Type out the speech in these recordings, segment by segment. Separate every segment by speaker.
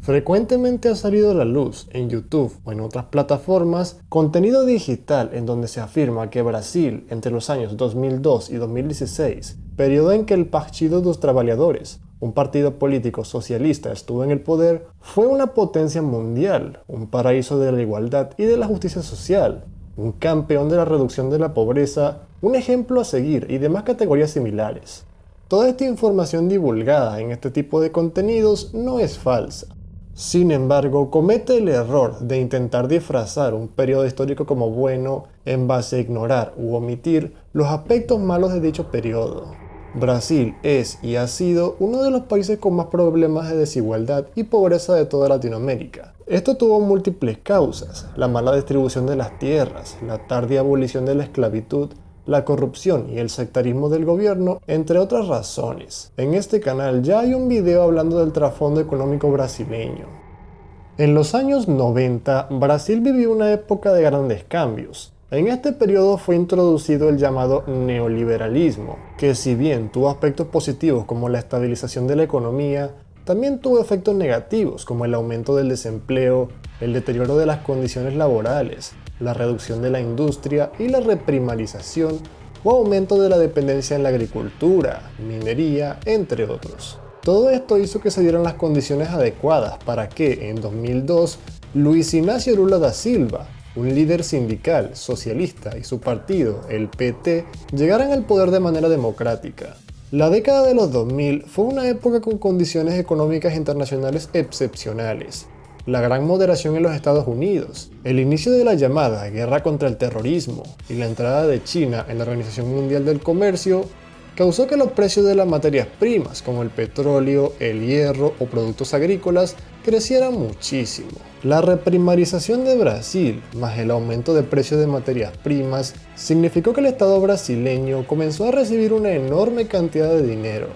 Speaker 1: Frecuentemente ha salido a la luz en YouTube o en otras plataformas contenido digital en donde se afirma que Brasil entre los años 2002 y 2016, periodo en que el Partido dos Trabalhadores, un partido político socialista, estuvo en el poder, fue una potencia mundial, un paraíso de la igualdad y de la justicia social, un campeón de la reducción de la pobreza, un ejemplo a seguir y demás categorías similares. Toda esta información divulgada en este tipo de contenidos no es falsa. Sin embargo, comete el error de intentar disfrazar un periodo histórico como bueno en base a ignorar u omitir los aspectos malos de dicho periodo. Brasil es y ha sido uno de los países con más problemas de desigualdad y pobreza de toda Latinoamérica. Esto tuvo múltiples causas: la mala distribución de las tierras, la tardía abolición de la esclavitud, la corrupción y el sectarismo del gobierno, entre otras razones. En este canal ya hay un video hablando del trasfondo económico brasileño. En los años 90, Brasil vivió una época de grandes cambios. En este periodo fue introducido el llamado neoliberalismo, que si bien tuvo aspectos positivos como la estabilización de la economía, también tuvo efectos negativos como el aumento del desempleo, el deterioro de las condiciones laborales, la reducción de la industria y la reprimarización o aumento de la dependencia en la agricultura, minería, entre otros. Todo esto hizo que se dieran las condiciones adecuadas para que, en 2002, Luiz Inácio Lula da Silva, un líder sindical, socialista, y su partido, el PT, llegaran al poder de manera democrática. La década de los 2000 fue una época con condiciones económicas internacionales excepcionales, la gran moderación en los Estados Unidos, el inicio de la llamada guerra contra el terrorismo y la entrada de China en la Organización Mundial del Comercio causó que los precios de las materias primas como el petróleo, el hierro o productos agrícolas crecieran muchísimo. La reprimarización de Brasil, más el aumento de precios de materias primas, significó que el Estado brasileño comenzó a recibir una enorme cantidad de dinero.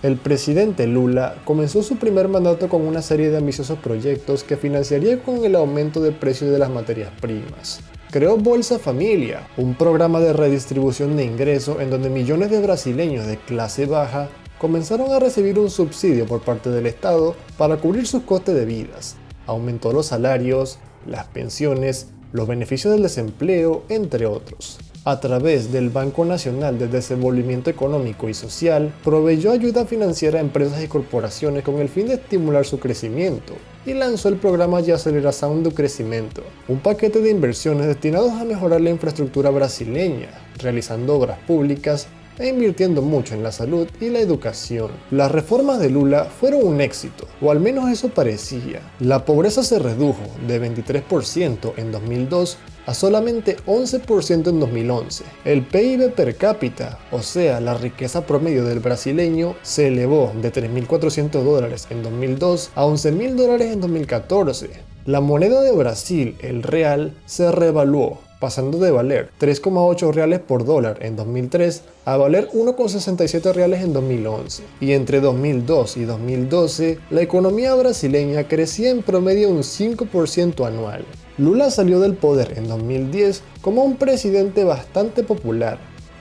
Speaker 1: El presidente Lula comenzó su primer mandato con una serie de ambiciosos proyectos que financiaría con el aumento de precios de las materias primas. Creó Bolsa Familia, un programa de redistribución de ingresos en donde millones de brasileños de clase baja comenzaron a recibir un subsidio por parte del Estado para cubrir sus costes de vidas. Aumentó los salarios, las pensiones, los beneficios del desempleo, entre otros. A través del Banco Nacional de Desenvolvimiento Económico y Social, proveyó ayuda financiera a empresas y corporaciones con el fin de estimular su crecimiento, y lanzó el programa de Aceleración do Crescimento, un paquete de inversiones destinados a mejorar la infraestructura brasileña, realizando obras públicas e invirtiendo mucho en la salud y la educación. Las reformas de Lula fueron un éxito, o al menos eso parecía. La pobreza se redujo de 23% en 2002 a solamente 11% en 2011. El PIB per cápita, o sea, la riqueza promedio del brasileño, se elevó de $3.400 en 2002 a $11.000 en 2014. La moneda de Brasil, el real, se revaluó, pasando de valer 3,8 reales por dólar en 2003 a valer 1,67 reales en 2011. Y entre 2002 y 2012, la economía brasileña crecía en promedio un 5% anual. Lula salió del poder en 2010 como un presidente bastante popular.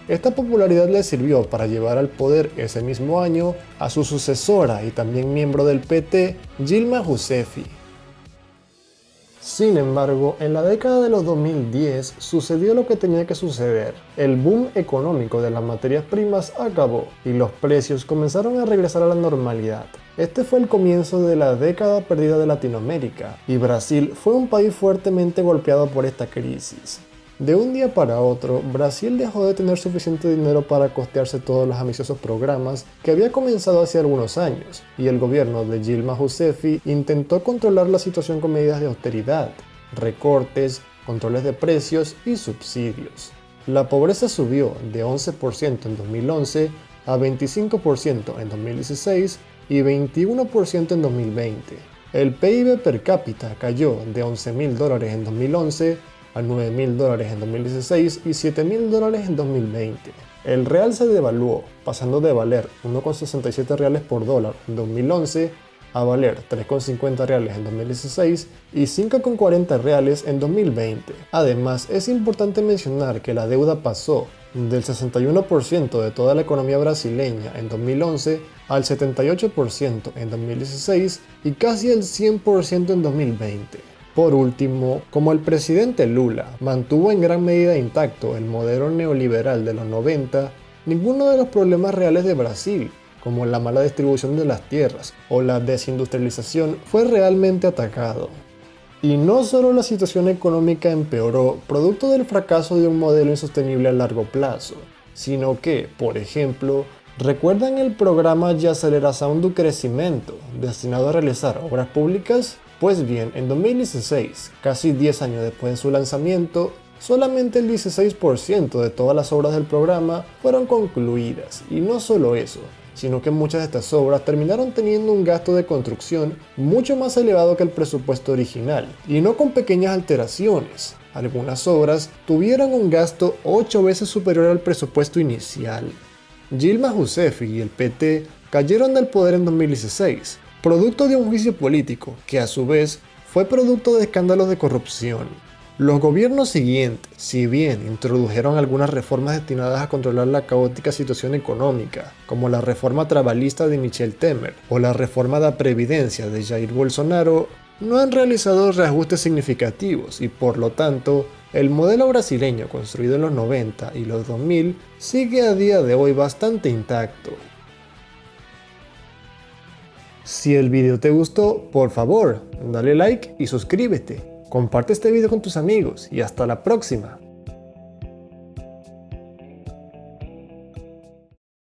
Speaker 1: Esta popularidad le sirvió para llevar al poder ese mismo año a su sucesora y también miembro del PT, Dilma Rousseff. Sin embargo, en la década de los 2010 sucedió lo que tenía que suceder. El boom económico de las materias primas acabó y los precios comenzaron a regresar a la normalidad. Este fue el comienzo de la década perdida de Latinoamérica, y Brasil fue un país fuertemente golpeado por esta crisis. De un día para otro, Brasil dejó de tener suficiente dinero para costearse todos los ambiciosos programas que había comenzado hace algunos años, y el gobierno de Dilma Rousseff intentó controlar la situación con medidas de austeridad, recortes, controles de precios y subsidios. La pobreza subió de 11% en 2011 a 25% en 2016 y 21% en 2020. El PIB per cápita cayó de $11.000 en 2011 a $9.000 en 2016 y $7.000 en 2020. El real se devaluó, pasando de valer 1,67 reales por dólar en 2011 a valer 3,50 reales en 2016 y 5,40 reales en 2020. Además, es importante mencionar que la deuda pasó del 61% de toda la economía brasileña en 2011 al 78% en 2016 y casi el 100% en 2020. Por último, como el presidente Lula mantuvo en gran medida intacto el modelo neoliberal de los 90, ninguno de los problemas reales de Brasil, como la mala distribución de las tierras o la desindustrialización, fue realmente atacado. Y no solo la situación económica empeoró producto del fracaso de un modelo insostenible a largo plazo, sino que, por ejemplo, ¿recuerdan el programa de aceleración do crecimiento destinado a realizar obras públicas? Pues bien, en 2016, casi 10 años después de su lanzamiento, solamente el 16% de todas las obras del programa fueron concluidas, y no solo eso, sino que muchas de estas obras terminaron teniendo un gasto de construcción mucho más elevado que el presupuesto original, y no con pequeñas alteraciones. Algunas obras tuvieron un gasto 8 veces superior al presupuesto inicial. Dilma Rousseff y el PT cayeron del poder en 2016, producto de un juicio político que a su vez fue producto de escándalos de corrupción. Los gobiernos siguientes, si bien introdujeron algunas reformas destinadas a controlar la caótica situación económica, como la reforma trabalhista de Michel Temer o la reforma de la previdencia de Jair Bolsonaro, no han realizado reajustes significativos y por lo tanto, el modelo brasileño construido en los 90 y los 2000 sigue a día de hoy bastante intacto. Si el video te gustó, por favor, dale like y suscríbete. Comparte este video con tus amigos y hasta la próxima.